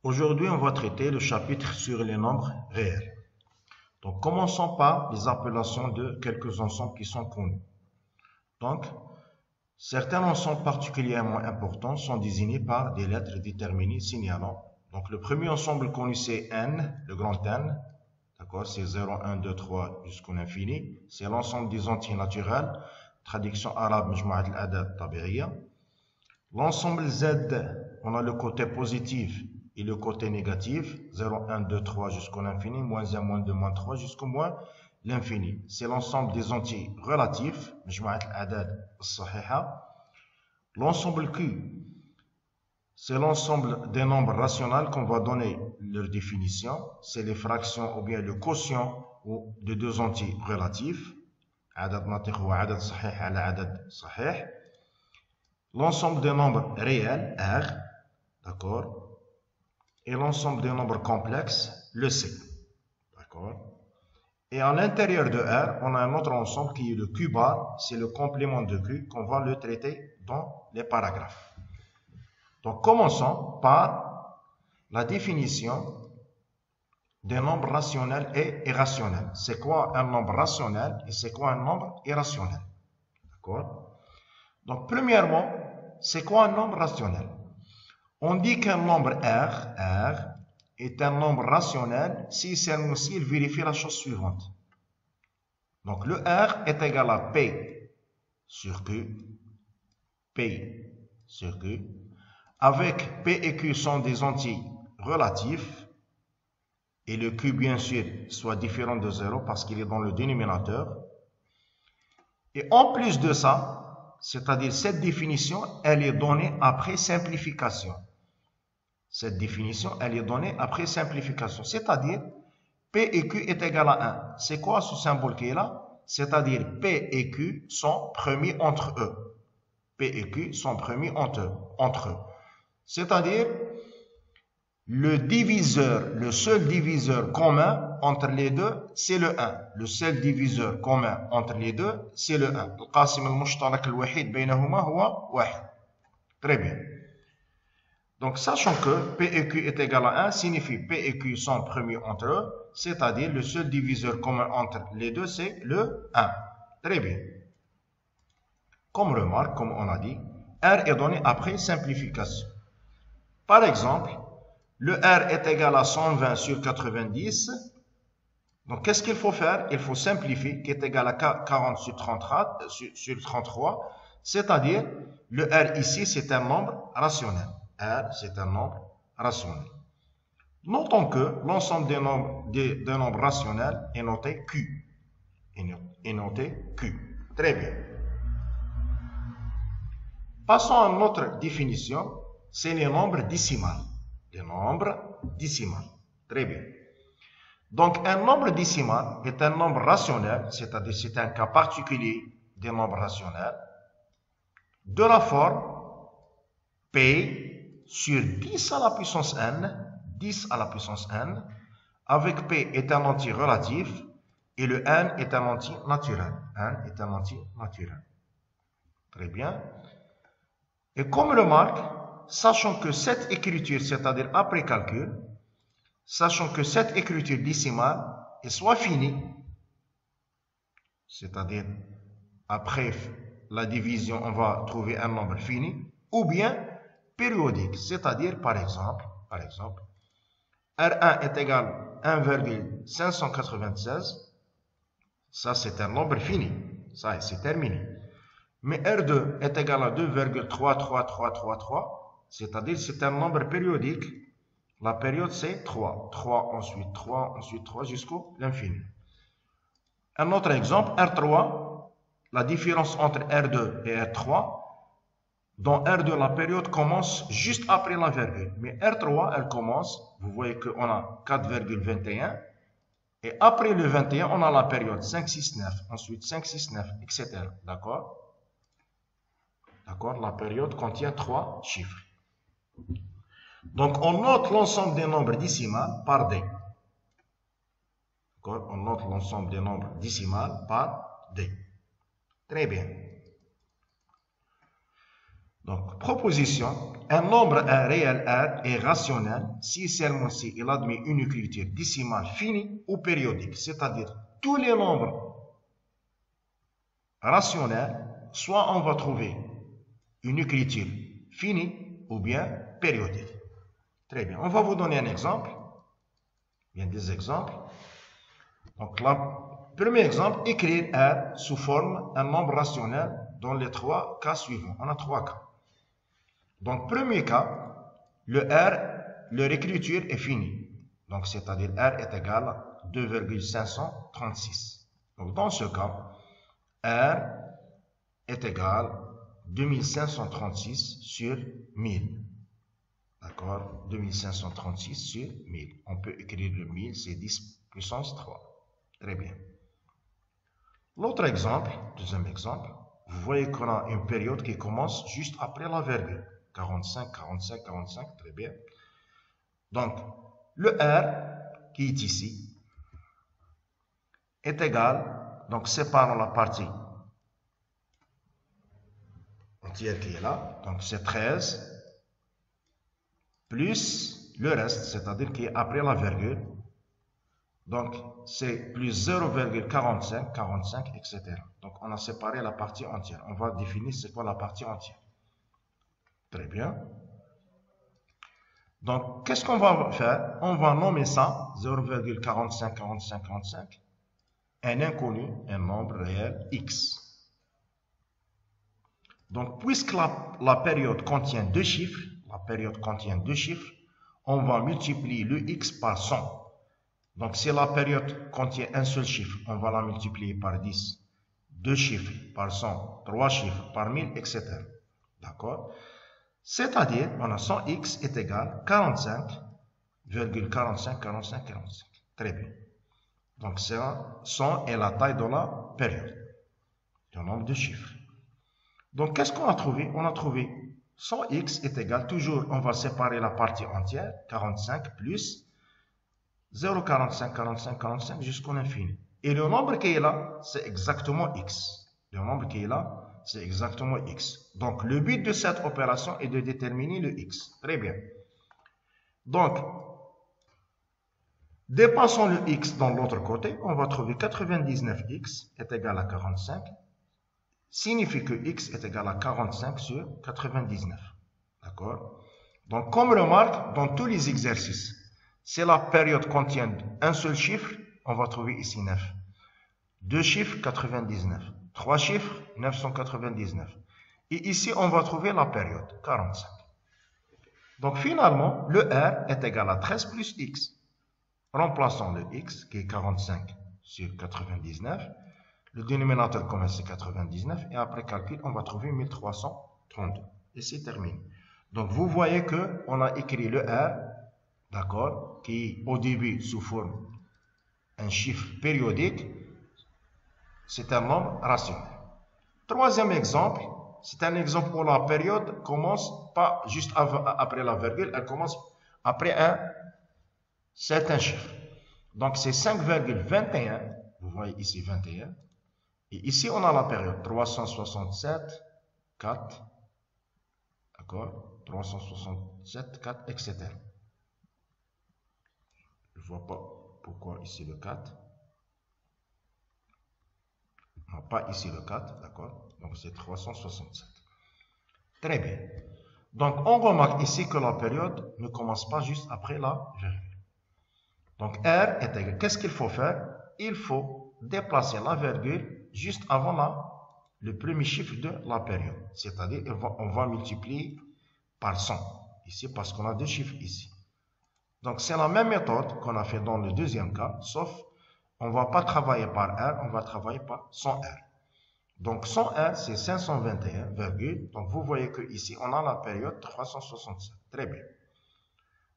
Aujourd'hui, on va traiter le chapitre sur les nombres réels. Donc, commençons par les appellations de quelques ensembles qui sont connus. Donc, certains ensembles particulièrement importants sont désignés par des lettres déterminées signalant. Donc, le premier ensemble connu, c'est N, le grand N. D'accord, c'est 0, 1, 2, 3 jusqu'à l'infini. C'est l'ensemble des entiers naturels. Traduction arabe, Majmou'at al-Adad Tabi'iyya. L'ensemble Z, on a le côté positif et le côté négatif, 0, 1, 2, 3 jusqu'à l'infini, moins 1, moins 2, moins 3 jusqu'au moins l'infini. C'est l'ensemble des entiers relatifs, Majmou'at al-Adad as-Sahiha. L'ensemble Q, c'est l'ensemble des nombres rationnels qu'on va donner leur définition. C'est les fractions ou bien le quotient de deux entiers relatifs. Adad natiq ou adad sahih ala adad sahih. L'ensemble des nombres réels, R, d'accord, et l'ensemble des nombres complexes, le C, d'accord. Et à l'intérieur de R, on a un autre ensemble qui est le Q bar, c'est le complément de Q qu'on va le traiter dans les paragraphes. Donc, commençons par la définition des nombres rationnels et irrationnels. C'est quoi un nombre rationnel et c'est quoi un nombre irrationnel? D'accord? Donc, premièrement, c'est quoi un nombre rationnel? On dit qu'un nombre R est un nombre rationnel si celui-ci il vérifie la chose suivante. Donc, le R est égal à P sur Q, P sur Q, avec P et Q sont des entiers relatifs, et le Q, bien sûr, soit différent de 0 parce qu'il est dans le dénominateur. Et en plus de ça, c'est-à-dire cette définition, elle est donnée après simplification. Cette définition, elle est donnée après simplification. C'est-à-dire, P et Q est égal à 1. C'est quoi ce symbole qui est là? C'est-à-dire, P et Q sont premiers entre eux. P et Q sont premiers entre eux. C'est-à-dire, le diviseur, le seul diviseur commun entre les deux, c'est le 1. Le seul diviseur commun entre les deux, c'est le 1. القاسم المشترك الوحيد بينهما هو 1. Très bien. Donc, sachant que P et Q est égal à 1, signifie P et Q sont premiers entre eux, c'est-à-dire le seul diviseur commun entre les deux, c'est le 1. Très bien. Comme remarque, comme on a dit, R est donné après simplification. Par exemple, le R est égal à 120 sur 90. Donc, qu'est-ce qu'il faut faire? Il faut simplifier, qui est égal à 40 sur 33. C'est-à-dire, le R ici, c'est un nombre rationnel. R, c'est un nombre rationnel. Notons que l'ensemble des nombres rationnels est noté Q. Est noté Q. Très bien. Passons à une autre définition, c'est les nombres décimales. Les nombres décimales. Très bien. Donc, un nombre décimal est un nombre rationnel, c'est-à-dire c'est un cas particulier des nombres rationnels, de la forme P sur 10 à la puissance N, 10 à la puissance N, avec P est un entier relatif et le N est un entier naturel. N est un entier naturel. Très bien. Et comme remarque, sachant que cette écriture, c'est-à-dire après calcul, sachant que cette écriture décimale est soit finie, c'est-à-dire après la division, on va trouver un nombre fini, ou bien périodique, c'est-à-dire par exemple, R1 est égal à 1,596, ça c'est un nombre fini, ça c'est terminé. Mais R2 est égal à 2,33333, c'est-à-dire c'est un nombre périodique. La période c'est 3. 3, ensuite 3, ensuite 3 jusqu'à l'infini. Un autre exemple, R3, la différence entre R2 et R3. Dans R2, la période commence juste après la virgule. Mais R3, elle commence, vous voyez qu'on a 4,21. Et après le 21, on a la période 5, 6, 9. Ensuite 5, 6, 9, etc. D'accord? D'accord? La période contient 3 chiffres. Donc, on note l'ensemble des nombres décimales par D. D'accord? On note l'ensemble des nombres décimales par D. Très bien. Donc, proposition, un nombre R réel R est rationnel si seulement si il admet une écriture décimale finie ou périodique, c'est-à-dire tous les nombres rationnels, soit on va trouver une écriture finie ou bien périodique. Très bien, on va vous donner un exemple, bien des exemples. Donc, premier exemple, écrire R sous forme un nombre rationnel dans les trois cas suivants. On a trois cas. Donc, premier cas, le R, leur écriture est finie. Donc, c'est-à-dire R est égal à 2,536. Donc, dans ce cas, R est égal à 2536 sur 1000. D'accord? 2536 sur 1000. On peut écrire le 1000, c'est 10 puissance 3. Très bien. L'autre exemple, deuxième exemple, vous voyez qu'on a une période qui commence juste après la virgule. 45, 45, 45, très bien. Donc, le R qui est ici est égal, donc séparons la partie entière qui est là, donc c'est 13, plus le reste, c'est-à-dire qui est après la virgule. Donc, c'est plus 0,45, 45, etc. Donc, on a séparé la partie entière. On va définir c'est quoi la partie entière. Très bien. Donc, qu'est-ce qu'on va faire? On va nommer ça 0,45, 45, 45, un inconnu, un nombre réel x. Donc, puisque la période contient deux chiffres, on va multiplier le x par 100. Donc, si la période contient un seul chiffre, on va la multiplier par 10. Deux chiffres par 100, trois chiffres par 1000, etc. D'accord? C'est-à-dire, on a 100x est égal à 45,45, 45, 45. Très bien. Donc, 100 est la taille de la période, le nombre de chiffres. Donc, qu'est-ce qu'on a trouvé? On a trouvé 100x est égal, toujours, on va séparer la partie entière, 45 plus 0,45, 45, 45 jusqu'à l'infini. Et le nombre qui est là, c'est exactement x. Le nombre qui est là, c'est exactement x. Donc, le but de cette opération est de déterminer le x. Très bien. Donc, dépassons le x dans l'autre côté, on va trouver 99x est égal à 45. Signifie que x est égal à 45 sur 99. D'accord? Donc, comme remarque, dans tous les exercices, si la période contient un seul chiffre, on va trouver ici 9. Deux chiffres, 99. Trois chiffres, 999. Et ici, on va trouver la période, 45. Donc, finalement, le R est égal à 13 plus x. Remplaçons le x, qui est 45 sur 99. Le dénominateur commun, c'est 99. Et après calcul, on va trouver 1332. Et c'est terminé. Donc, vous voyez qu'on a écrit le R, d'accord, qui est au début sous forme un chiffre périodique. C'est un nombre rationnel. Troisième exemple, c'est un exemple où la période commence pas juste après la virgule, elle commence après un certain chiffre. Donc, c'est 5,21. Vous voyez ici 21. Et ici, on a la période 367, 4. D'accord? 367, 4, etc. Je ne vois pas pourquoi ici le 4. Non, pas ici le 4, d'accord? Donc, c'est 367. Très bien. Donc, on remarque ici que la période ne commence pas juste après la virgule. Donc, R est égal. Qu'est-ce qu'il faut faire? Il faut déplacer la virgule juste avant le premier chiffre de la période. C'est-à-dire, on va multiplier par 100. Ici, parce qu'on a deux chiffres ici. Donc, c'est la même méthode qu'on a fait dans le deuxième cas, sauf on ne va pas travailler par R, on va travailler par 100R. Donc, 100R, c'est 521, donc vous voyez qu'ici, on a la période 367. Très bien.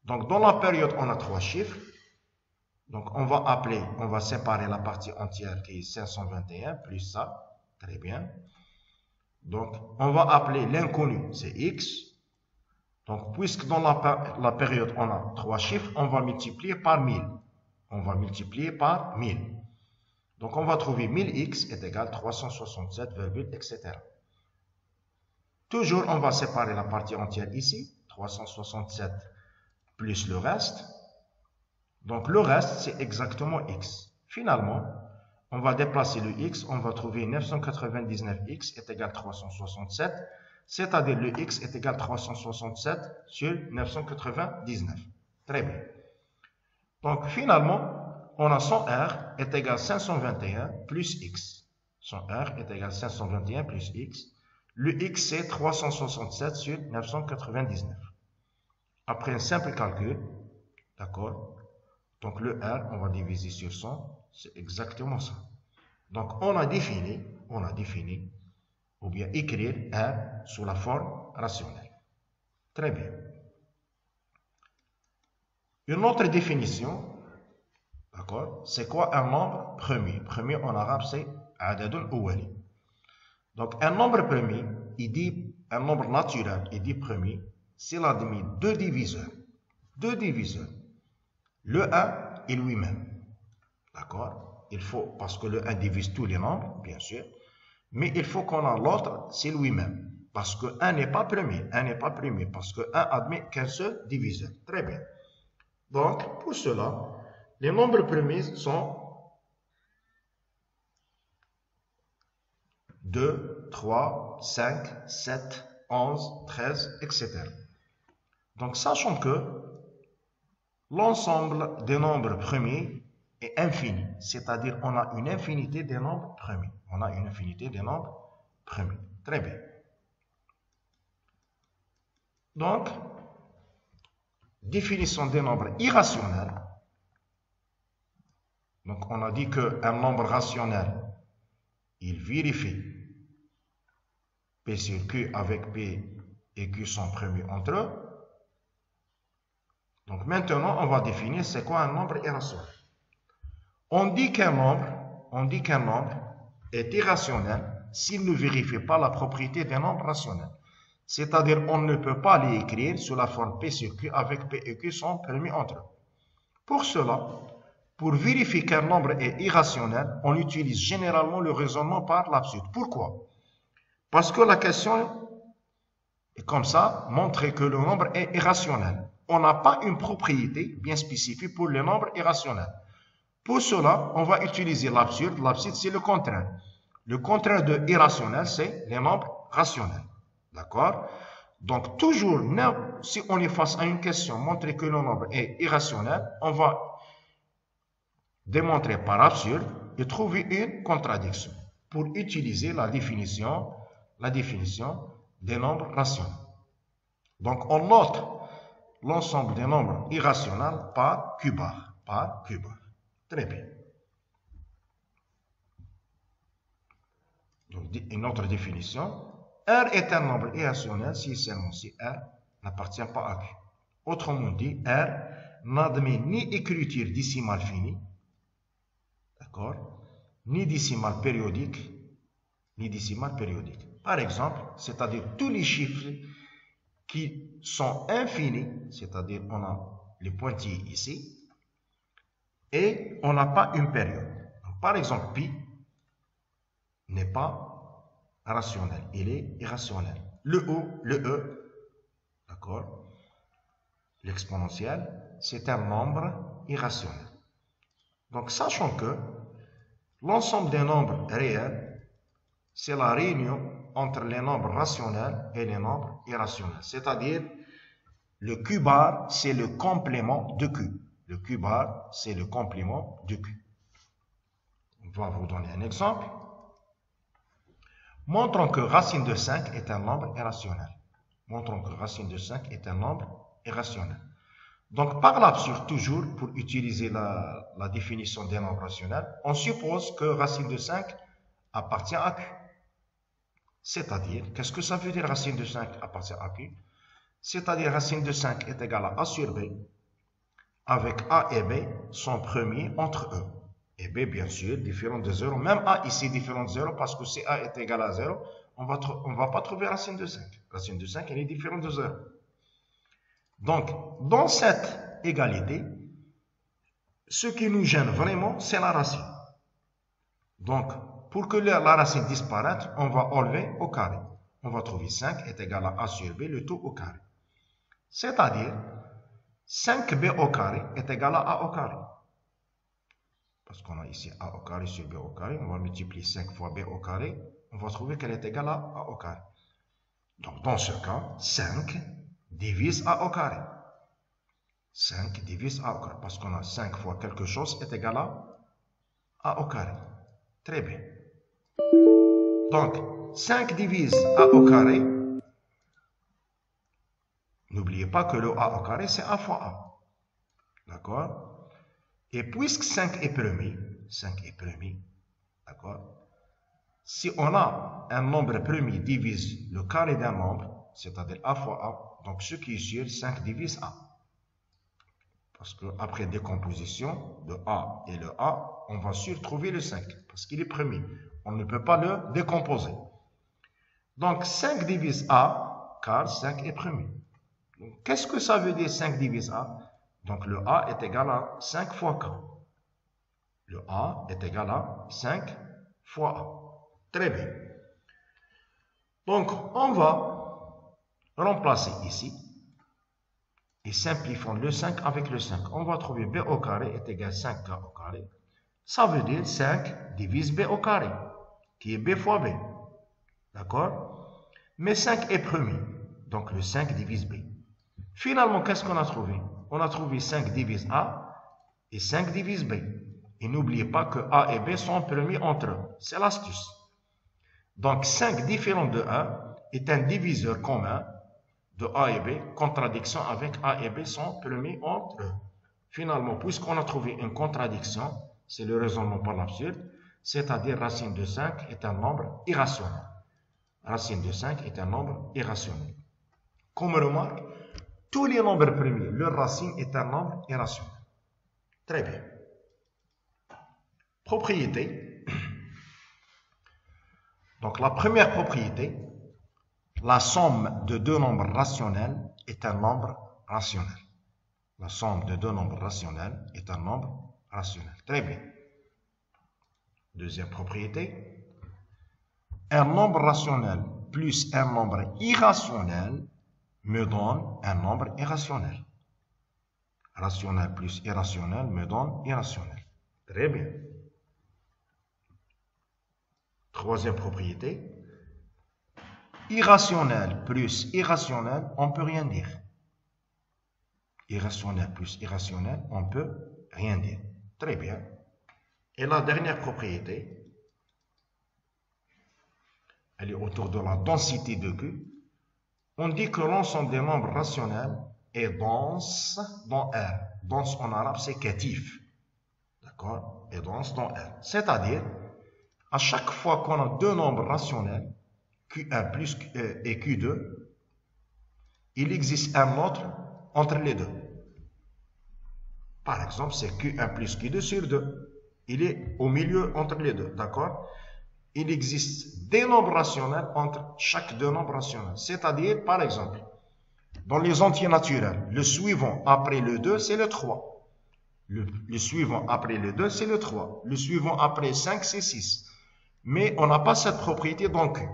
Donc, dans la période, on a trois chiffres. Donc, on va séparer la partie entière qui est 521 plus ça. Très bien. Donc, on va appeler l'inconnu, c'est x. Donc, puisque dans la période, on a trois chiffres, on va multiplier par 1000. On va multiplier par 1000. Donc, on va trouver 1000x est égal à 367, etc. Toujours, on va séparer la partie entière ici, 367 plus le reste. Donc, le reste, c'est exactement x. Finalement, on va déplacer le x, on va trouver 999x est égal à 367, c'est-à-dire le x est égal à 367 sur 999. Très bien. Donc, finalement, on a son R est égal à 521 plus x. Son R est égal à 521 plus x. Le x, c'est 367 sur 999. Après un simple calcul, d'accord? Donc, le R, on va diviser sur 100, c'est exactement ça. Donc, on a défini, ou bien écrire R sous la forme rationnelle. Très bien. Une autre définition, d'accord, c'est quoi un nombre premier? Premier en arabe, c'est adadun ouali. Donc, un nombre premier, un nombre naturel, il dit premier, s'il admet deux diviseurs. Deux diviseurs. Le 1 et lui-même. D'accord? Il faut, parce que le 1 divise tous les nombres, bien sûr, mais il faut qu'on ait l'autre, c'est lui-même. Parce que 1 n'est pas premier. 1 n'est pas premier, parce que 1 admet qu'un seul diviseur. Très bien. Donc, pour cela, les nombres premiers sont 2, 3, 5, 7, 11, 13, etc. Donc, sachant que l'ensemble des nombres premiers est infini, c'est-à-dire on a une infinité des nombres premiers. On a une infinité des nombres premiers. Très bien. Donc, définition des nombres irrationnels. Donc, on a dit qu'un nombre rationnel, il vérifie P sur Q avec P et Q sont premiers entre eux. Donc, maintenant, on va définir c'est quoi un nombre irrationnel. On dit qu'un nombre est irrationnel s'il ne vérifie pas la propriété d'un nombre rationnel. C'est-à-dire, on ne peut pas les écrire sous la forme P sur Q avec P et Q sont premiers entre eux. Pour cela, pour vérifier qu'un nombre est irrationnel, on utilise généralement le raisonnement par l'absurde. Pourquoi? Parce que la question est comme ça, montrer que le nombre est irrationnel. On n'a pas une propriété bien spécifique pour le nombre irrationnel. Pour cela, on va utiliser l'absurde. L'absurde, c'est le contraire. Le contraire de irrationnel, c'est les nombres rationnels. D'accord? Donc, toujours, si on est face à une question, montrer que le nombre est irrationnel, on va démontrer par absurde et trouver une contradiction pour utiliser la définition des nombres rationnels. Donc, on note l'ensemble des nombres irrationnels par Q bar. Très bien. Donc, une autre définition. R est un nombre irrationnel si seulement si R n'appartient pas à Q. Autrement dit, R n'admet ni écriture décimale finie, d'accord, ni décimale périodique, Par exemple, c'est-à-dire tous les chiffres qui sont infinis, c'est-à-dire on a les pointillés ici, et on n'a pas une période. Donc, par exemple, pi n'est pas rationnel, il est irrationnel. Le E, d'accord, l'exponentiel, c'est un nombre irrationnel. Donc, sachant que l'ensemble des nombres réels, c'est la réunion entre les nombres rationnels et les nombres irrationnels. C'est-à-dire, le Q bar, c'est le complément de Q. Le Q bar, c'est le complément de Q. On va vous donner un exemple. Montrons que racine de 5 est un nombre irrationnel. Donc, par l'absurde, toujours, pour utiliser la définition des nombres rationnels, on suppose que racine de 5 appartient à Q. C'est-à-dire, qu'est-ce que ça veut dire racine de 5 appartient à Q? C'est-à-dire, racine de 5 est égale à A sur B, avec A et B sont premiers entre eux. Et B, bien sûr, différent de 0. Même A ici, différent de 0, parce que si A est égal à 0, on ne va pas trouver racine de 5. Racine de 5, elle est différente de 0. Donc, dans cette égalité, ce qui nous gêne vraiment, c'est la racine. Donc, pour que la racine disparaisse, on va enlever au carré. on va trouver 5 est égal à A sur B, le tout au carré. C'est-à-dire, 5B au carré est égal à A au carré. Parce qu'on a ici A au carré sur B au carré, on va multiplier 5 fois B au carré, on va trouver qu'elle est égale à A au carré. Donc, dans ce cas, 5 divise A au carré. 5 divise A au carré, parce qu'on a 5 fois quelque chose est égal à A au carré. Très bien. Donc, 5 divise A au carré. N'oubliez pas que le A au carré, c'est A fois A. D'accord? Et puisque 5 est premier, d'accord? Si on a un nombre premier divise le carré d'un nombre, c'est-à-dire A fois A, donc ce qui est sûr, 5 divise A. Parce qu'après décomposition de A et le A, on va sûr trouver le 5, parce qu'il est premier. On ne peut pas le décomposer. Donc 5 divise A, car 5 est premier. Qu'est-ce que ça veut dire 5 divise A? Donc le A est égal à 5 fois K. Le A est égal à 5 fois A. Très bien. Donc on va remplacer ici. Et simplifions le 5 avec le 5. On va trouver B au carré est égal à 5K au carré. Ça veut dire 5 divise B au carré, qui est B fois B. D'accord? Mais 5 est premier, donc le 5 divise B. Finalement, qu'est-ce qu'on a trouvé? On a trouvé 5 divise A et 5 divise B. Et n'oubliez pas que A et B sont premiers entre eux. C'est l'astuce. Donc 5 différent de 1 est un diviseur commun de A et B, contradiction avec A et B sont premiers entre eux. Finalement, puisqu'on a trouvé une contradiction, c'est le raisonnement par l'absurde, c'est-à-dire racine de 5 est un nombre irrationnel. Racine de 5 est un nombre irrationnel. Comme remarque, tous les nombres premiers, leur racine est un nombre irrationnel. Très bien. Propriété. Donc la première propriété, la somme de deux nombres rationnels est un nombre rationnel. La somme de deux nombres rationnels est un nombre rationnel. Très bien. Deuxième propriété. Un nombre rationnel plus un nombre irrationnel me donne un nombre irrationnel. Rationnel plus irrationnel me donne irrationnel. Très bien. Troisième propriété. Irrationnel plus irrationnel, on ne peut rien dire. Irrationnel plus irrationnel, on ne peut rien dire. Très bien. Et la dernière propriété, elle est autour de la densité de Q. On dit que l'ensemble des nombres rationnels est dense dans R. Dense en arabe, c'est catif. D'accord? Est dense dans R. C'est-à-dire, à chaque fois qu'on a deux nombres rationnels, Q1 plus et Q2, il existe un autre entre les deux. Par exemple, c'est Q1 plus Q2 sur 2. Il est au milieu entre les deux, d'accord? Il existe des nombres rationnels entre chaque deux nombres rationnels. C'est-à-dire, par exemple, dans les entiers naturels, le suivant après le 2, c'est le 3. Le suivant après le 2, c'est le 3. Le suivant après 5, c'est 6. Mais on n'a pas cette propriété dans Q.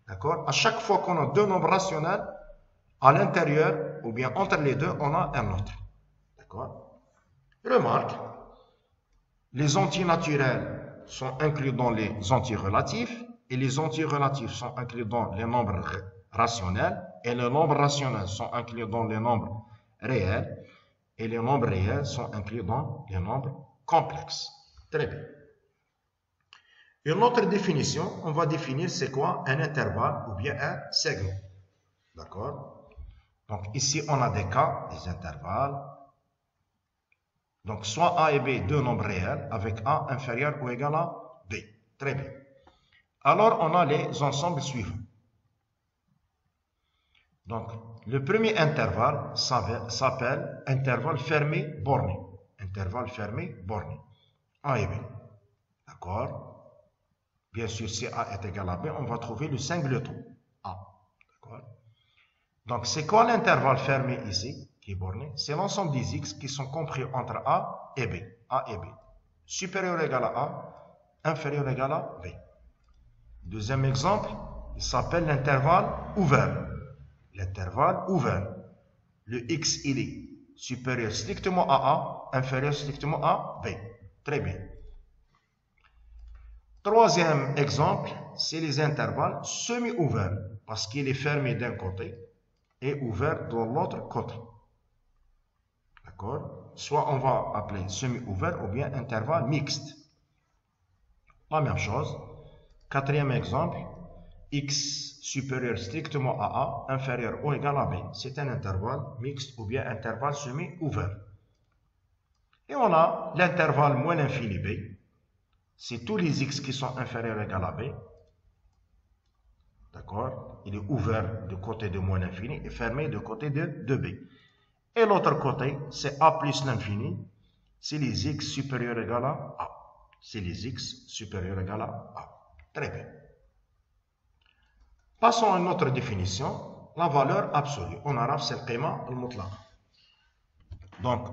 D'accord? À chaque fois qu'on a deux nombres rationnels, à l'intérieur, ou bien entre les deux, on a un autre. D'accord? Remarque, les entiers naturels sont inclus dans les entiers relatifs, et les entiers relatifs sont inclus dans les nombres rationnels, et les nombres rationnels sont inclus dans les nombres réels, et les nombres réels sont inclus dans les nombres complexes. Très bien. Une autre définition, on va définir c'est quoi un intervalle ou bien un segment. D'accord? Donc ici, on a des cas, des intervalles. Donc soit A et B, deux nombres réels, avec A inférieur ou égal à B. Très bien. Alors, on a les ensembles suivants. Donc, le premier intervalle s'appelle intervalle fermé borné. Intervalle fermé borné. A et B. D'accord? Bien sûr, si A est égal à B, on va trouver le singleton A. D'accord? Donc, c'est quoi l'intervalle fermé ici, qui est borné? C'est l'ensemble des X qui sont compris entre A et B. A et B. Supérieur ou égal à A, inférieur ou égal à B. Deuxième exemple, il s'appelle l'intervalle ouvert. L'intervalle ouvert. Le x, il est supérieur strictement à A, inférieur strictement à B. Très bien. Troisième exemple, c'est les intervalles semi-ouverts, parce qu'il est fermé d'un côté et ouvert de l'autre côté. D'accord? Soit on va appeler semi-ouvert ou bien intervalle mixte. La même chose. Quatrième exemple, x supérieur strictement à A, inférieur ou égal à B. C'est un intervalle mixte ou bien intervalle semi-ouvert. Et on a l'intervalle moins l'infini B. C'est tous les x qui sont inférieurs ou égal à B. D'accord? Il est ouvert du côté de moins l'infini et fermé du côté de B. Et l'autre côté, c'est A plus l'infini. C'est les x supérieurs ou égal à A. C'est les x supérieurs ou égal à A. Très bien. Passons à une autre définition. La valeur absolue. En arabe, c'est le qima al-mutlaq. Donc,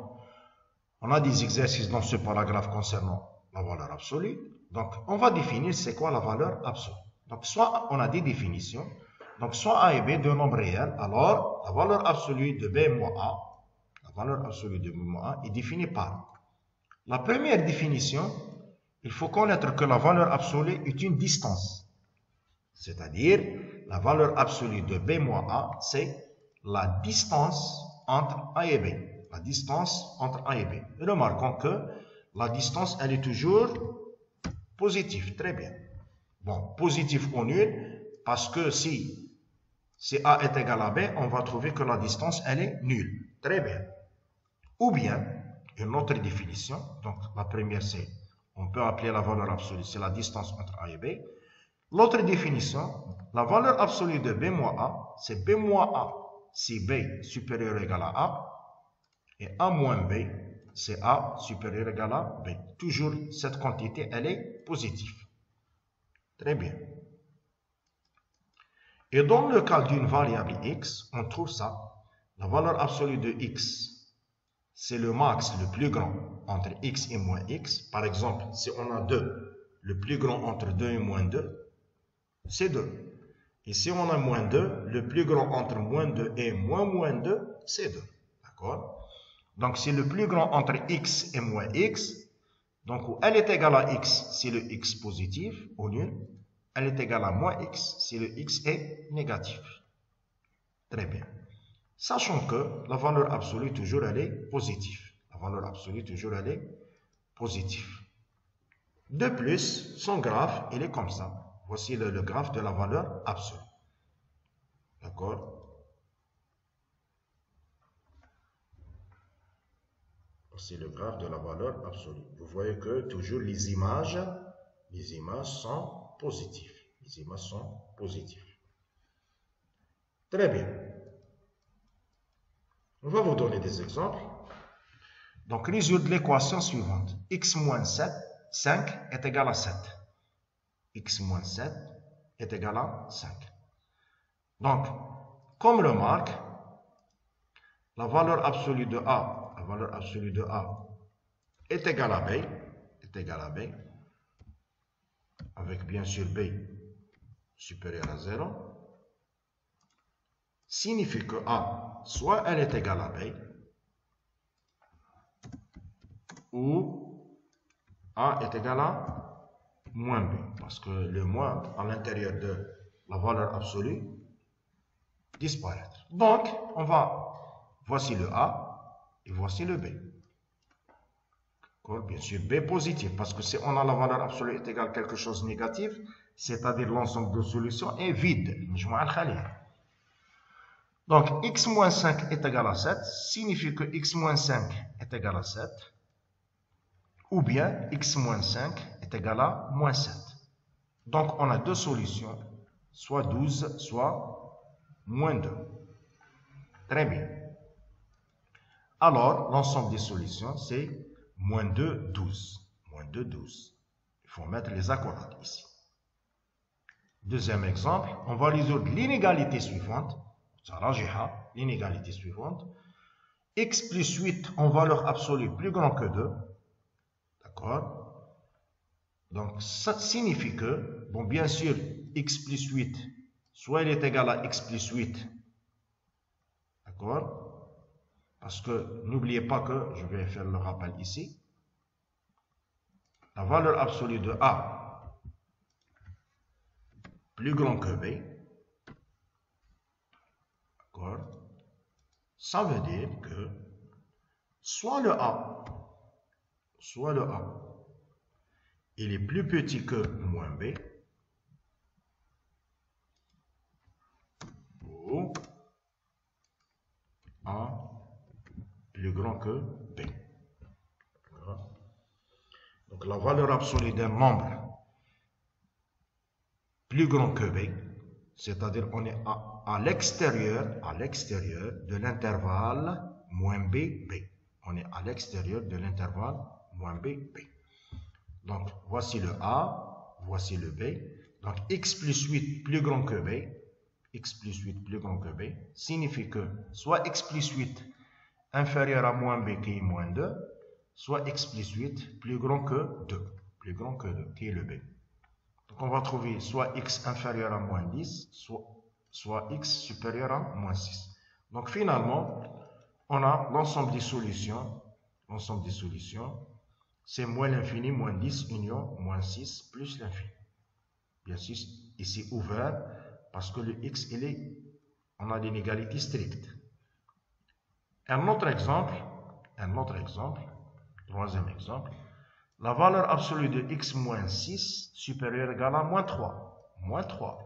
on a des exercices dans ce paragraphe concernant la valeur absolue. Donc, on va définir c'est quoi la valeur absolue. Donc, soit on a des définitions. Donc, soit A et B, deux nombres réels. Alors, la valeur absolue de B moins A, la valeur absolue de B moins A est définie par la première définition. Il faut connaître que la valeur absolue est une distance. C'est-à-dire, la valeur absolue de B moins A, c'est la distance entre A et B. La distance entre A et B. Et remarquons que la distance, elle est toujours positive. Très bien. Bon, positif ou nul, parce que si A est égal à B, on va trouver que la distance, elle est nulle. Très bien. Ou bien, une autre définition. Donc, la première, c'est, on peut appeler la valeur absolue, c'est la distance entre A et B. L'autre définition, la valeur absolue de B moins A, c'est B moins A si B supérieur ou égal à A. Et A moins B, c'est A supérieur ou égal à B. Toujours, cette quantité, elle est positive. Très bien. Et dans le cas d'une variable x, on trouve ça. La valeur absolue de x, c'est le max le plus grand entre x et moins x. Par exemple, si on a 2, le plus grand entre 2 et moins 2, c'est 2. Et si on a moins 2, le plus grand entre moins 2 et moins 2, c'est 2. D'accord? Donc, c'est le plus grand entre x et moins x. Donc, où L est égal à x, c'est le x positif, au nul. L est égal à moins x, si le x est négatif. Très bien. Sachant que la valeur absolue, toujours, elle est positive. La valeur absolue, toujours, elle est positive. De plus, son graphe, il est comme ça. Voici le graphe de la valeur absolue. D'accord? Voici le graphe de la valeur absolue. Vous voyez que toujours les images sont positives. Les images sont positives. Très bien. On va vous donner des exemples. Donc, résoudre l'équation suivante. X moins 5 est égal à 7. X moins 7 est égal à 5. Donc, comme remarque, la valeur absolue de A, est égale à B, avec bien sûr B supérieur à 0, signifie que A, soit elle est égale à B, ou A est égal à moins B, parce que le moins à l'intérieur de la valeur absolue disparaît. Donc, voici le A et voici le B. Bien sûr, B positif, parce que si on a la valeur absolue est égale à quelque chose de négatif, c'est-à-dire l'ensemble de solutions est vide. Donc, x moins 5 est égal à 7, signifie que x moins 5 est égal à 7, ou bien x moins 5 est égal à moins 7. Donc, on a deux solutions, soit 12, soit moins 2. Très bien. Alors, l'ensemble des solutions, c'est moins 2, 12. Moins 2, 12. Il faut mettre les accolades ici. Deuxième exemple, on va résoudre l'inégalité suivante. L'inégalité suivante. X plus 8 en valeur absolue plus grand que 2. D'accord? Donc, ça signifie que, bon, bien sûr, x plus 8 soit il est égal à x plus 8, d'accord? Parce que n'oubliez pas que, je vais faire le rappel ici, la valeur absolue de A plus grand que B, d'accord? Ça veut dire que soit le A, il est plus petit que moins B, ou A plus grand que B. Donc la valeur absolue d'un nombre plus grand que B, c'est-à-dire on est à l'extérieur de l'intervalle moins B, B. On est à l'extérieur de l'intervalle moins B, B. Donc voici le A, voici le B. Donc x plus 8 plus grand que B, x plus 8 plus grand que B, signifie que soit x plus 8 inférieur à moins B qui est moins 2, soit x plus 8 plus grand que 2, qui est le B. Donc on va trouver soit x inférieur à moins 10, soit x supérieur à moins 6. Donc finalement, on a l'ensemble des solutions, c'est moins l'infini, moins 10, union, moins 6, plus l'infini. Bien sûr, ici ouvert, parce que le x, on a l'inégalité stricte. Un autre exemple, troisième exemple, la valeur absolue de x moins 6 supérieure ou égale à moins 3. Moins 3.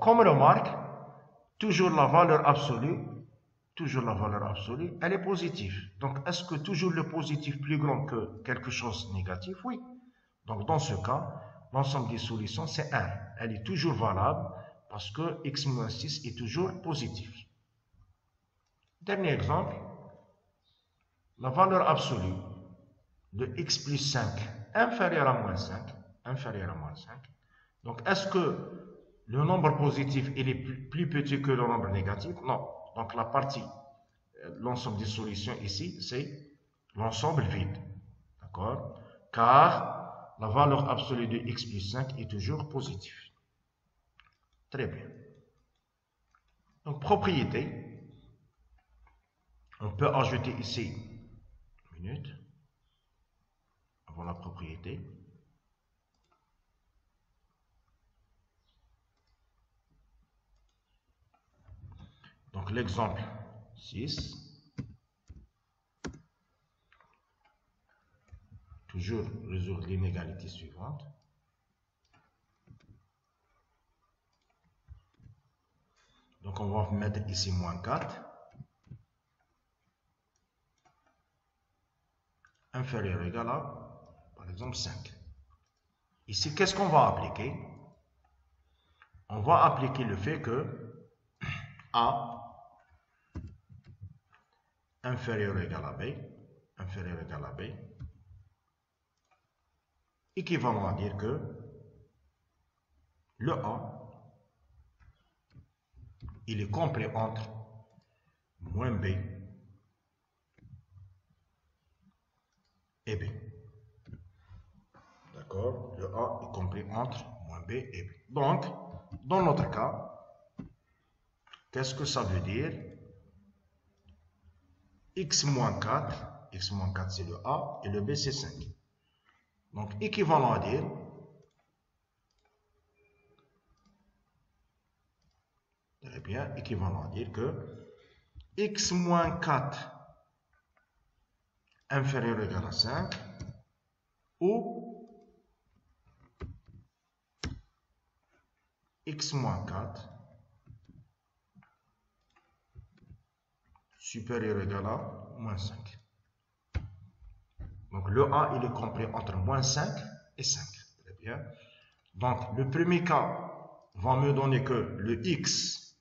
Comme remarque, toujours la valeur absolue, elle est positive. Donc, est-ce que toujours le positif plus grand que quelque chose de négatif? Oui. Donc, dans ce cas, l'ensemble des solutions, c'est 1. Elle est toujours valable parce que x moins 6 est toujours positif. Dernier exemple, la valeur absolue de x plus 5 inférieur à moins 5. Donc, est-ce que le nombre positif il est plus petit que le nombre négatif? Non. Donc, la partie, l'ensemble des solutions ici, c'est l'ensemble vide. D'accord? Car la valeur absolue de x plus 5 est toujours positive. Très bien. Donc, propriété. On peut ajouter ici, une minute, avant la propriété. Donc, l'exemple 6. Toujours résoudre l'inégalité suivante. Donc, on va mettre ici moins 4. Inférieur ou égal à, par exemple, 5. Ici, qu'est-ce qu'on va appliquer? On va appliquer le fait que A inférieur ou égal à B, équivalent à dire que le A, il est compris entre moins B et B. D'accord? Le A est compris entre moins B et B. Donc, dans notre cas, qu'est-ce que ça veut dire? X moins 4 c'est le A et le B c'est 5. Donc, équivalent à dire très bien, équivalent à dire que x moins 4 inférieur ou égal à 5 ou x moins 4 supérieur ou égal à moins 5. Donc le A il est compris entre moins 5 et 5. Très bien. Donc le premier cas va me donner que le x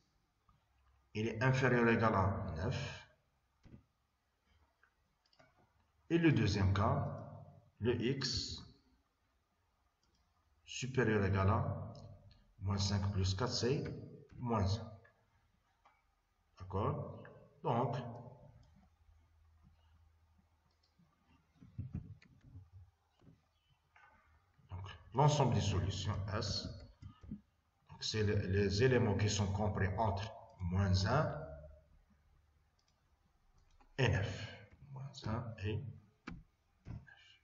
il est inférieur ou égal à 9. Et le deuxième cas, le x supérieur ou égal à moins 5 plus 4, c'est moins 1. D'accord? Donc, l'ensemble des solutions S, c'est les éléments qui sont compris entre moins 1 et 9. Moins 1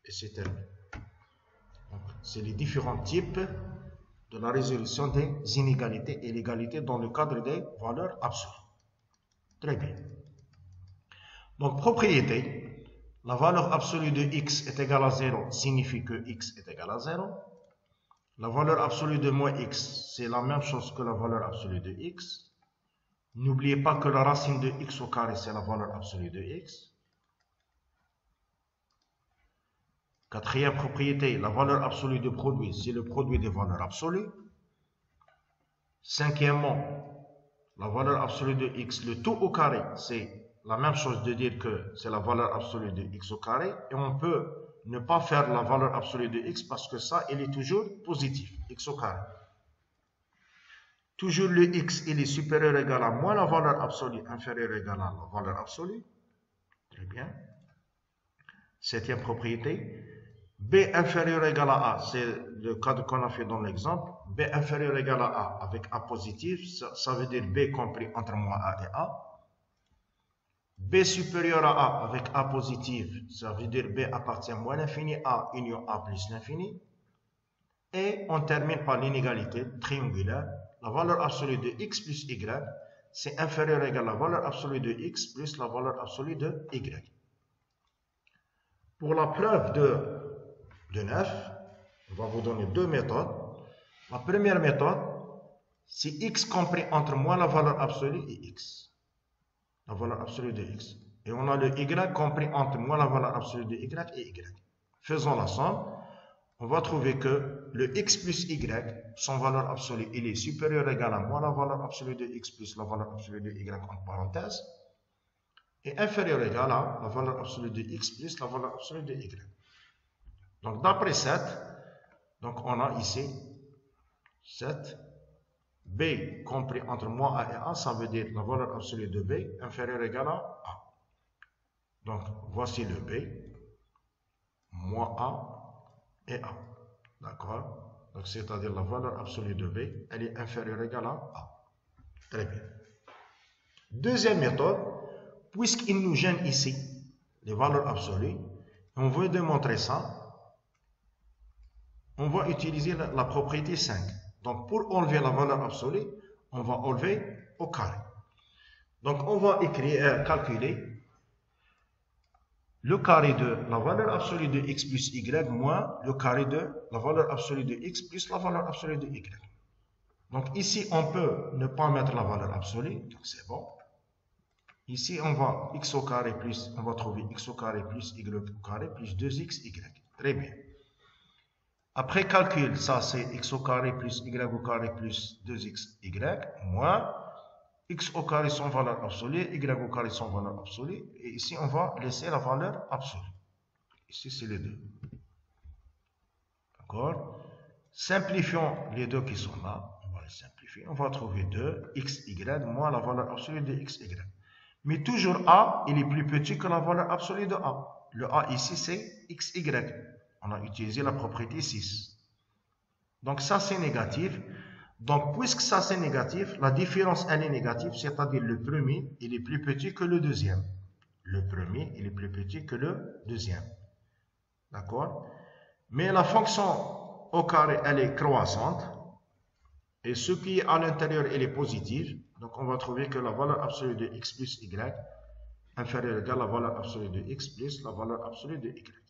et c'est terminé. C'est les différents types de la résolution des inégalités et l'égalité dans le cadre des valeurs absolues. Très bien. Donc, propriété, la valeur absolue de x est égale à 0 signifie que x est égal à 0. La valeur absolue de moins x, c'est la même chose que la valeur absolue de x. N'oubliez pas que la racine de x au carré, c'est la valeur absolue de x. Quatrième propriété, la valeur absolue de produit, c'est le produit des valeurs absolues. Cinquièmement, la valeur absolue de x, le tout au carré, c'est la même chose de dire que c'est la valeur absolue de x au carré. Et on peut ne pas faire la valeur absolue de x parce que ça, il est toujours positif, x au carré. Toujours le x, il est supérieur ou égal à moins la valeur absolue, inférieur ou égal à la valeur absolue. Très bien. Septième propriété. B inférieur ou égal à A, c'est le cas qu'on a fait dans l'exemple. B inférieur ou égal à A avec A positif, ça veut dire B compris entre moins A et A. B supérieur à A avec A positif, ça veut dire B appartient à moins l'infini A union A plus l'infini. Et on termine par l'inégalité triangulaire. La valeur absolue de x plus y, c'est inférieur ou égal à la valeur absolue de x plus la valeur absolue de y. Pour la preuve de 9, on va vous donner deux méthodes. La première méthode, c'est x compris entre moins la valeur absolue et x. La valeur absolue de x. Et on a le y compris entre moins la valeur absolue de y et y. Faisons la somme. On va trouver que le x plus y, son valeur absolue, il est supérieur ou égal à moins la valeur absolue de x plus la valeur absolue de y entre parenthèses. Et inférieur ou égal à la valeur absolue de x plus la valeur absolue de y. Donc, d'après 7, donc on a ici 7. B compris entre moins A et A, ça veut dire la valeur absolue de B inférieure ou égale à A. Donc, voici le B, moins A et A. D'accord? Donc, c'est-à-dire la valeur absolue de B, elle est inférieure ou égale à A. Très bien. Deuxième méthode, puisqu'il nous gêne ici les valeurs absolues, on veut démontrer ça. On va utiliser la propriété 5. Donc, pour enlever la valeur absolue, on va enlever au carré. Donc, on va calculer le carré de la valeur absolue de x plus y moins le carré de la valeur absolue de x plus la valeur absolue de y. Donc, ici, on peut ne pas mettre la valeur absolue. Donc, c'est bon. Ici, on va x au carré plus, on va trouver x au carré plus y au carré plus 2xy. Très bien. Après calcul, ça c'est x au carré plus y au carré plus 2xy moins x au carré sans valeur absolue, y au carré sans valeur absolue. Et ici, on va laisser la valeur absolue. Ici, c'est les deux. D'accord? Simplifions les deux qui sont là. On va les simplifier. On va trouver 2xy moins la valeur absolue de xy. Mais toujours a, il est plus petit que la valeur absolue de a. Le a ici, c'est xy. On a utilisé la propriété 6. Donc ça, c'est négatif. Donc, puisque ça, c'est négatif, la différence, elle est négative, c'est-à-dire le premier, il est plus petit que le deuxième. Le premier, il est plus petit que le deuxième. D'accord? Mais la fonction au carré, elle est croissante. Et ce qui est à l'intérieur, elle est positive. Donc, on va trouver que la valeur absolue de x plus y inférieure ou égale à la valeur absolue de x plus la valeur absolue de y.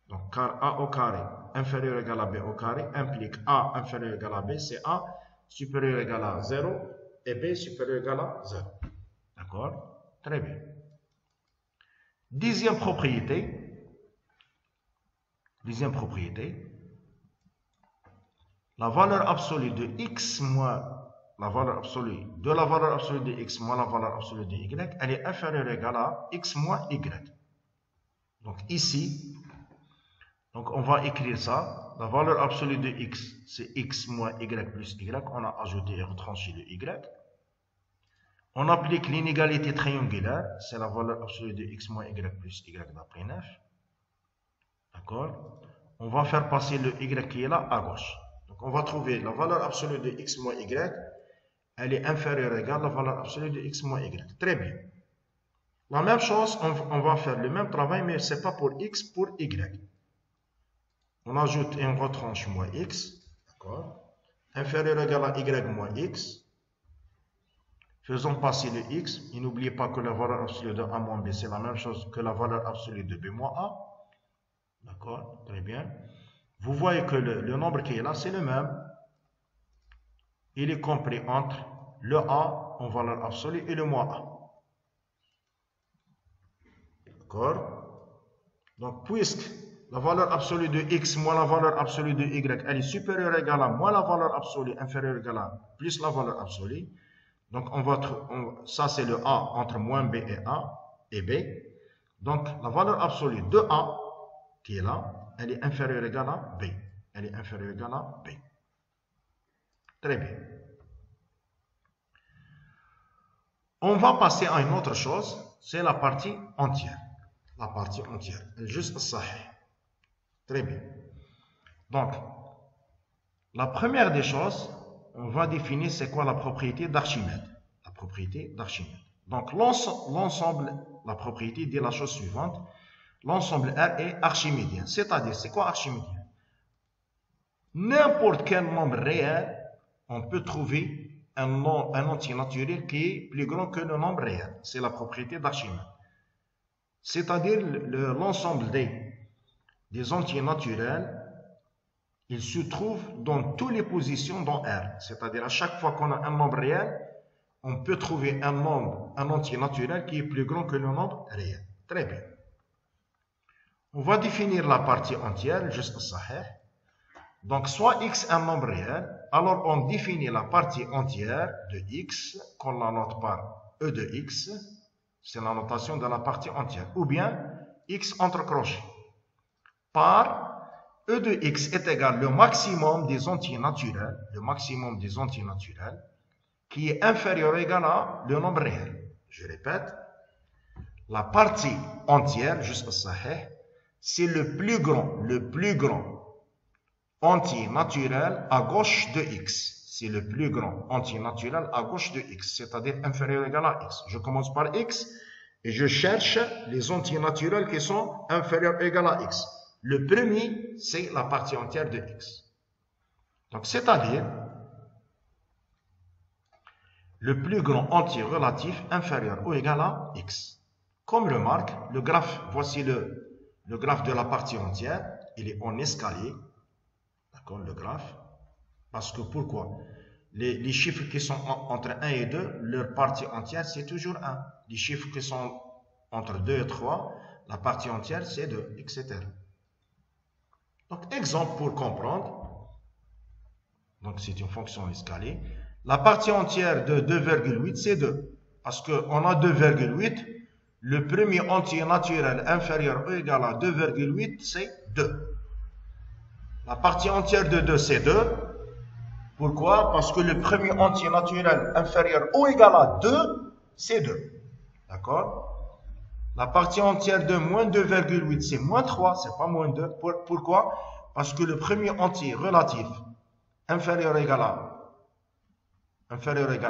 Donc, car a au carré inférieur ou égal à b au carré implique a inférieur ou égal à b, c'est a supérieur ou égal à 0 et b supérieur ou égal à 0. D'accord? Très bien. Dixième propriété. La valeur absolue de x moins la valeur absolue de la valeur absolue de x moins la valeur absolue de y, elle est inférieure ou égale à x moins y. Donc, ici, donc, on va écrire ça. La valeur absolue de x, c'est x moins y plus y. On a ajouté et retranché le y. On applique l'inégalité triangulaire. C'est la valeur absolue de x moins y plus y d'après 9. D'accord? On va faire passer le y qui est là à gauche. Donc, Donc, on va trouver la valeur absolue de x moins y, elle est inférieure ou égale à la valeur absolue de x moins y. Très bien. La même chose, on va faire le même travail, mais ce n'est pas pour x, pour y. On ajoute et on retranche moins x, d'accord, inférieur ou égal à y moins x. Faisons passer le x, et n'oubliez pas que la valeur absolue de a moins b, c'est la même chose que la valeur absolue de b moins a. D'accord, très bien. Vous voyez que le nombre qui est là, c'est le même. Il est compris entre le a en valeur absolue et le moins a. D'accord? Donc, puisque la valeur absolue de x moins la valeur absolue de y, elle est supérieure ou égale à moins la valeur absolue, inférieure ou égale à plus la valeur absolue. Donc, ça c'est le a entre moins b et a et b. Donc, la valeur absolue de a, qui est là, elle est inférieure ou égale à b. Elle est inférieure ou égale à b. Très bien. On va passer à une autre chose, c'est la partie entière. La partie entière, juste sahih. Très bien. Donc, la première des choses, on va définir c'est quoi la propriété d'Archimède. La propriété d'Archimède. Donc, l'ensemble, la propriété dit la chose suivante. L'ensemble R est archimédien. C'est-à-dire, c'est quoi archimédien? N'importe quel nombre réel, on peut trouver un entier naturel qui est plus grand que le nombre réel. C'est la propriété d'Archimède. C'est-à-dire, l'ensemble des entiers naturels, il se trouve dans toutes les positions dans R. C'est-à-dire, à chaque fois qu'on a un nombre réel, on peut trouver un entier naturel qui est plus grand que le nombre réel. Très bien. On va définir la partie entière, juste sahih. Donc, soit x est un nombre réel, alors on définit la partie entière de x, qu'on la note par e de x, c'est la notation de la partie entière, ou bien x entre crochets, par e de x est égal au maximum des entiers naturels, qui est inférieur ou égal à le nombre réel. Je répète, la partie entière, juste sahih, c'est le plus grand entier naturel à gauche de x. C'est le plus grand entier naturel à gauche de x, c'est-à-dire inférieur ou égal à x. Je commence par x et je cherche les entiers naturels qui sont inférieurs ou égal à x. Le premier, c'est la partie entière de x. Donc, c'est-à-dire le plus grand entier relatif inférieur ou égal à x. Comme remarque, le graphe, voici le graphe de la partie entière, il est en escalier. D'accord, le graphe. Parce que pourquoi? Les chiffres qui sont entre 1 et 2, leur partie entière, c'est toujours 1. Les chiffres qui sont entre 2 et 3, la partie entière, c'est 2, etc. Donc, exemple pour comprendre. Donc, c'est une fonction escalier. La partie entière de 2,8, c'est 2. Parce qu'on a 2,8. Le premier entier naturel inférieur ou égal à 2,8, c'est 2. La partie entière de 2, c'est 2. Pourquoi? Parce que le premier entier naturel inférieur ou égal à 2, c'est 2. D'accord? La partie entière de moins 2,8, c'est moins 3, c'est pas moins 2. Pourquoi? Parce que le premier entier relatif inférieur ou égal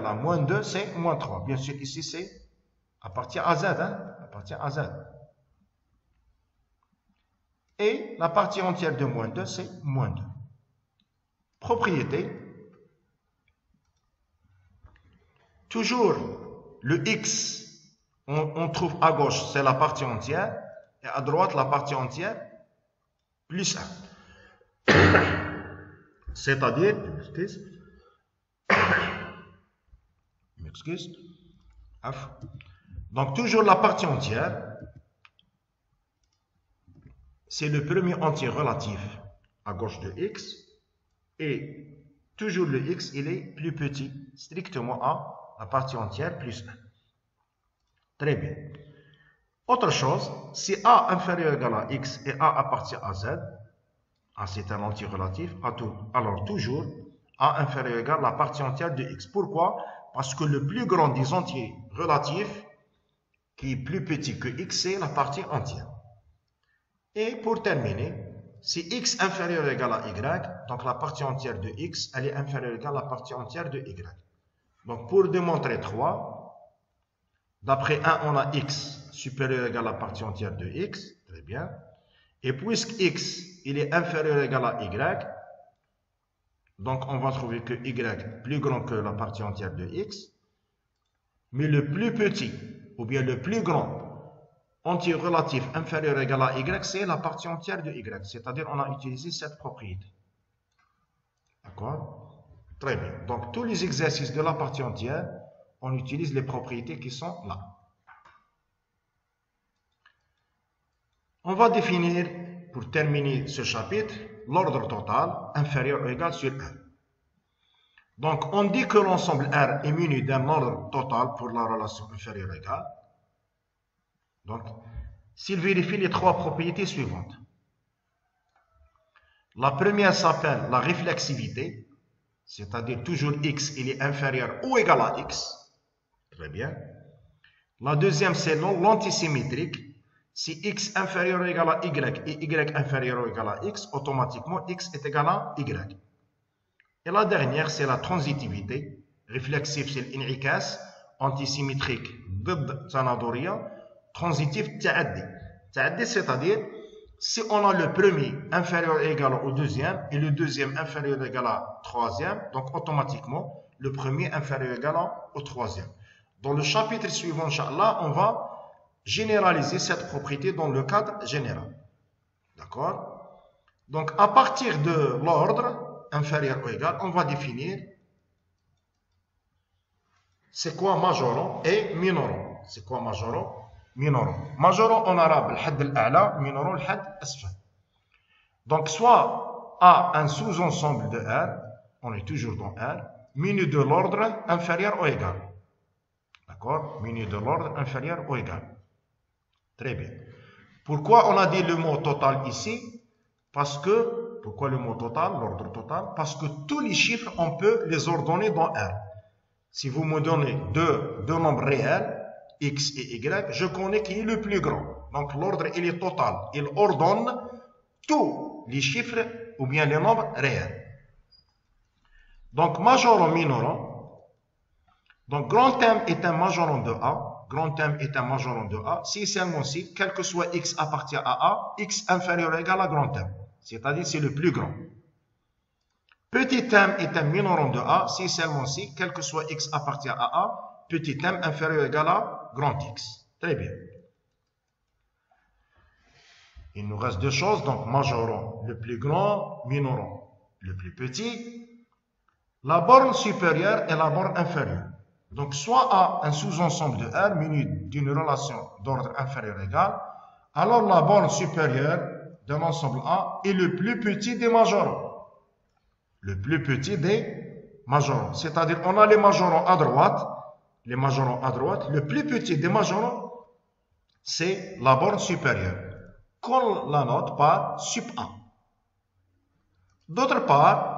à moins 2, c'est moins 3. Bien sûr, ici, c'est appartient à Z. Appartient à Z. Et la partie entière de moins 2, c'est moins 2. Propriété. Toujours, le x, on trouve à gauche, c'est la partie entière, et à droite, la partie entière, plus 1. C'est-à-dire, donc toujours la partie entière, c'est le premier entier relatif à gauche de x, et toujours le x, il est plus petit, strictement à la partie entière plus 1. Très bien. Autre chose, si a inférieur ou égal à x et a appartient à z, a c'est un entier relatif, alors toujours a inférieur ou égal à la partie entière de x. Pourquoi? Parce que le plus grand des entiers relatifs, qui est plus petit que x, c'est la partie entière. Et pour terminer, Si x inférieur ou égal à y, donc la partie entière de x, elle est inférieure ou égale à la partie entière de y. Donc pour démontrer 3, d'après 1, on a x supérieur ou égal à la partie entière de x. Très bien. Et puisque x, il est inférieur ou égal à y, donc on va trouver que y est plus grand que la partie entière de x. Mais le plus petit, ou bien le plus grand, entier relatif inférieur ou égal à y, c'est la partie entière de y. C'est-à-dire on a utilisé cette propriété. D'accord? Très bien. Donc tous les exercices de la partie entière, on utilise les propriétés qui sont là. On va définir, pour terminer ce chapitre, l'ordre total inférieur ou égal sur R. Donc on dit que l'ensemble R est muni d'un ordre total pour la relation inférieure ou égale. Donc, s'il vérifie les trois propriétés suivantes. La première s'appelle la réflexivité, c'est-à-dire toujours x il est inférieur ou égal à x. Très bien. La deuxième c'est l'antisymétrique. Si x inférieur ou égal à y et y inférieur ou égal à x, automatiquement x est égal à y. Et la dernière c'est la transitivité. Réflexif c'est l'in'ikas, antisymétrique ضد تناظرية. Transitif, ta'addi. Ta'addi, c'est-à-dire, si on a le premier inférieur ou égal au deuxième, et le deuxième inférieur ou égal au troisième, donc automatiquement, le premier inférieur ou égal au troisième. Dans le chapitre suivant, Inch'Allah, on va généraliser cette propriété dans le cadre général. D'accord? Donc, à partir de l'ordre inférieur ou égal, on va définir c'est quoi majorant et minorant. C'est quoi majorant? Minorant. Majorant en arabe, le had al-a'la, minorant le had asfal. Donc, soit A, un sous-ensemble de R, on est toujours dans R, muni de l'ordre inférieur ou égal. D'accord? Muni de l'ordre inférieur ou égal. Très bien. Pourquoi on a dit le mot total ici? Parce que, pourquoi le mot total, l'ordre total? Parce que tous les chiffres, on peut les ordonner dans R. Si vous me donnez deux nombres réels, x et y, je connais qui est le plus grand. Donc l'ordre il est total. Il ordonne tous les chiffres ou bien les nombres réels. Donc majorant, minorant. Donc grand M est un majorant de A. Grand M est un majorant de A. Si seulement si, quel que soit x appartient à A, x inférieur ou égal à grand M. C'est-à-dire c'est le plus grand. Petit m est un minorant de A, si seulement si, quel que soit x appartient à A, petit m inférieur ou égal à grand x. Très bien. Il nous reste deux choses, donc majorant le plus grand, minorant le plus petit. La borne supérieure et la borne inférieure. Donc soit A, un sous-ensemble de R muni d'une relation d'ordre inférieur égal, alors la borne supérieure d'un ensemble A est le plus petit des majorants. Le plus petit des majorants. C'est-à-dire, on a les majorants à droite. Les majorants à droite. Le plus petit des majorants, c'est la borne supérieure. Qu'on la note par sup A. D'autre part,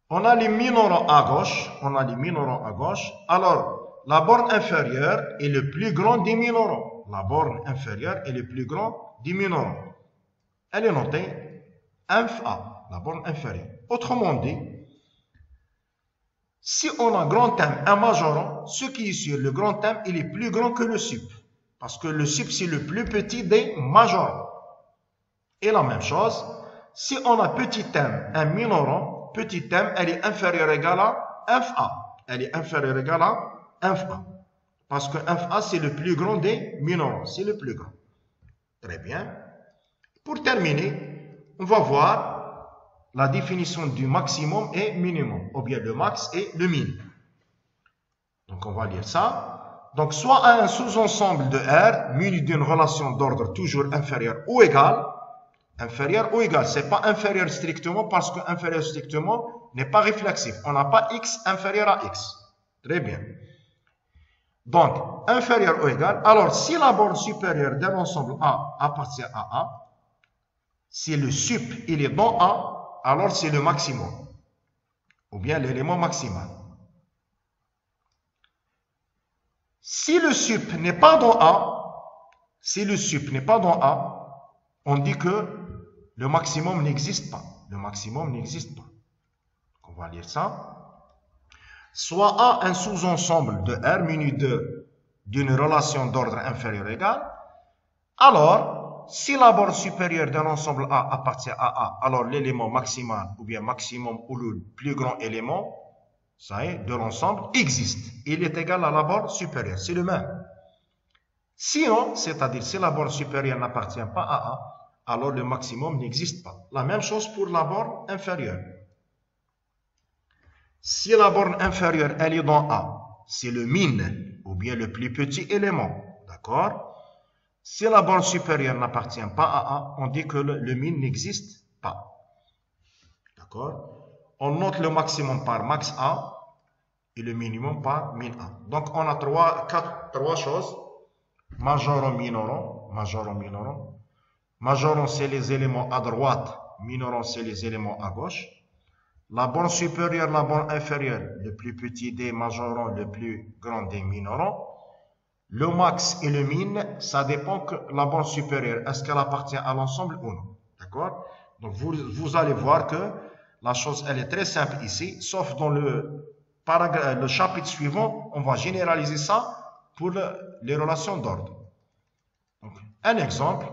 on a les minorants à gauche. On a les minorants à gauche. Alors, la borne inférieure est le plus grand des minorants. La borne inférieure est le plus grand des minorants. Elle est notée inf A. La borne inférieure. Autrement dit, si on a grand M, un majorant, ce qui est sûr, le grand M, il est plus grand que le sup. Parce que le sup, c'est le plus petit des majorants. Et la même chose, si on a petit m, un minorant, petit m, elle est inférieure ou égale à inf A. Elle est inférieure ou égale à inf A. Parce que inf A, c'est le plus grand des minorants. C'est le plus grand. Très bien. Pour terminer, on va voir la définition du maximum et minimum, ou bien le max et le min. Donc on va lire ça. Donc soit à un sous-ensemble de R muni d'une relation d'ordre toujours inférieur ou égal. Inférieur ou égal, c'est pas inférieur strictement parce que inférieur strictement n'est pas réflexif. On n'a pas x inférieur à x. Très bien. Donc inférieur ou égal. Alors si la borne supérieure d'un ensemble A appartient à A, si le sup il est dans A, alors c'est le maximum, ou bien l'élément maximal. Si le sup n'est pas dans A, si le sup n'est pas dans A, on dit que le maximum n'existe pas. Le maximum n'existe pas. On va lire ça. Soit A un sous-ensemble de R muni d'une relation d'ordre inférieur égal, alors, si la borne supérieure d'un ensemble A appartient à A, alors l'élément maximal ou bien maximum ou le plus grand élément, ça est, de l'ensemble, existe. Il est égal à la borne supérieure. C'est le même. Sinon, c'est-à-dire si la borne supérieure n'appartient pas à A, alors le maximum n'existe pas. La même chose pour la borne inférieure. Si la borne inférieure, elle est dans A, c'est le min, ou bien le plus petit élément. D'accord? Si la borne supérieure n'appartient pas à A, on dit que le min n'existe pas. D'accord? On note le maximum par max A et le minimum par min A. Donc, on a trois choses. Majoron, minoron, majoron, minoron. Majoron, c'est les éléments à droite. Minoron, c'est les éléments à gauche. La borne supérieure, la borne inférieure, le plus petit des majorons, le plus grand des minorons. Le max et le min, ça dépend que la borne supérieure, est-ce qu'elle appartient à l'ensemble ou non. D'accord? Donc, vous allez voir que la chose, elle est très simple ici, sauf dans le chapitre suivant, on va généraliser ça pour les relations d'ordre. Donc, un exemple.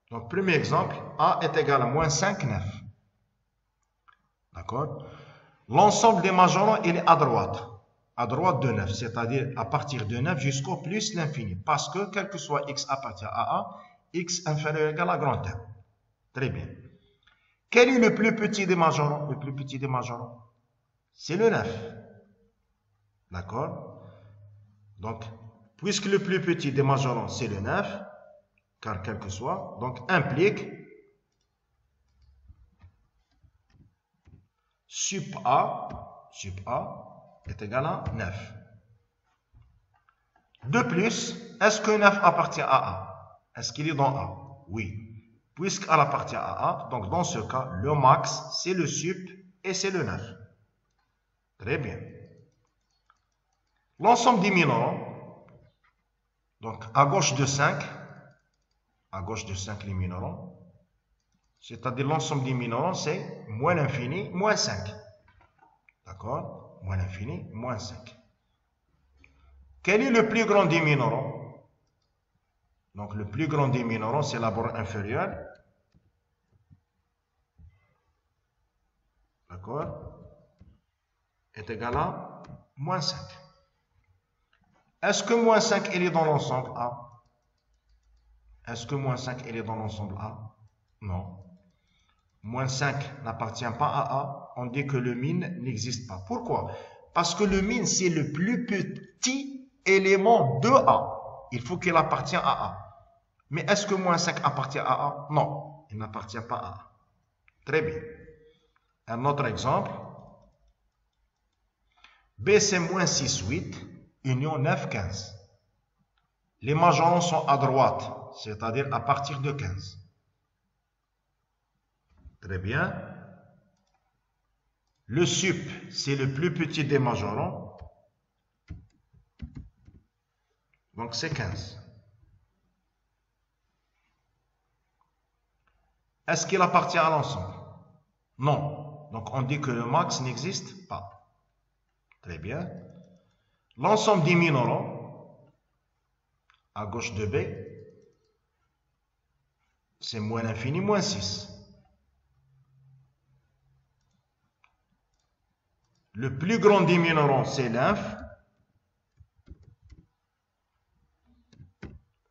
Donc, premier exemple, A est égal à moins 5, 9. D'accord? L'ensemble des majorons, il est à droite de 9, c'est-à-dire à partir de 9 jusqu'au plus l'infini, parce que quel que soit x appartient à A, x inférieur ou égal à grand M. Très bien. Quel est le plus petit des majorons? Le plus petit des majorons, c'est le 9. D'accord? Donc, puisque le plus petit des majorons, c'est le 9, car quel que soit, donc implique sup A est égal à 9. De plus, est-ce que 9 appartient à A? Est-ce qu'il est dans A? Oui. Puisqu'elle appartient à A, donc dans ce cas, le max, c'est le sup et c'est le 9. Très bien. L'ensemble des minorons, donc à gauche de 5 les minorons, c'est-à-dire l'ensemble des minorons, c'est moins l'infini, moins 5. D'accord? Moins l'infini, moins 5. Quel est le plus grand des minorons? Donc, le plus grand des minorons, c'est la borne inférieure. D'accord? Est égal à moins 5. Est-ce que moins 5, il est dans l'ensemble A? Est-ce que moins 5, il est dans l'ensemble A? Non. Moins 5 n'appartient pas à A. On dit que le min n'existe pas. Pourquoi? Parce que le min, c'est le plus petit élément de A. Il faut qu'il appartienne à A. Mais est-ce que moins 5 appartient à A? Non, il n'appartient pas à A. Très bien. Un autre exemple. B, c'est moins 6, 8, union 9, 15. Les majorons sont à droite, c'est-à-dire à partir de 15. Très bien. Le sup, c'est le plus petit des majorons. Donc, c'est 15. Est-ce qu'il appartient à l'ensemble? Non. Donc, on dit que le max n'existe pas. Très bien. L'ensemble des minorons, à gauche de B, c'est moins l'infini, moins 6. Le plus grand des minorons, c'est l'inf.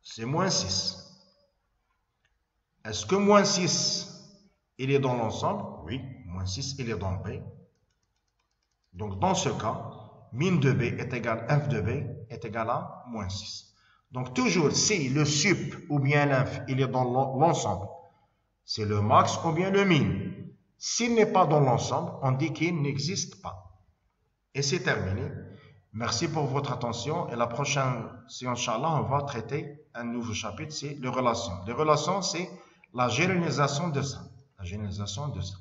C'est moins 6. Est-ce que moins 6, il est dans l'ensemble? Oui, moins 6, il est dans B. Donc, dans ce cas, min de B est égal à f de B est égal à moins 6. Donc, toujours, si le sup ou bien l'inf, il est dans l'ensemble, c'est le max ou bien le min. S'il n'est pas dans l'ensemble, on dit qu'il n'existe pas. Et c'est terminé. Merci pour votre attention. Et la prochaine séance, Inch'Allah, on va traiter un nouveau chapitre, c'est les relations. Les relations, c'est la généralisation de ça. La généralisation de ça.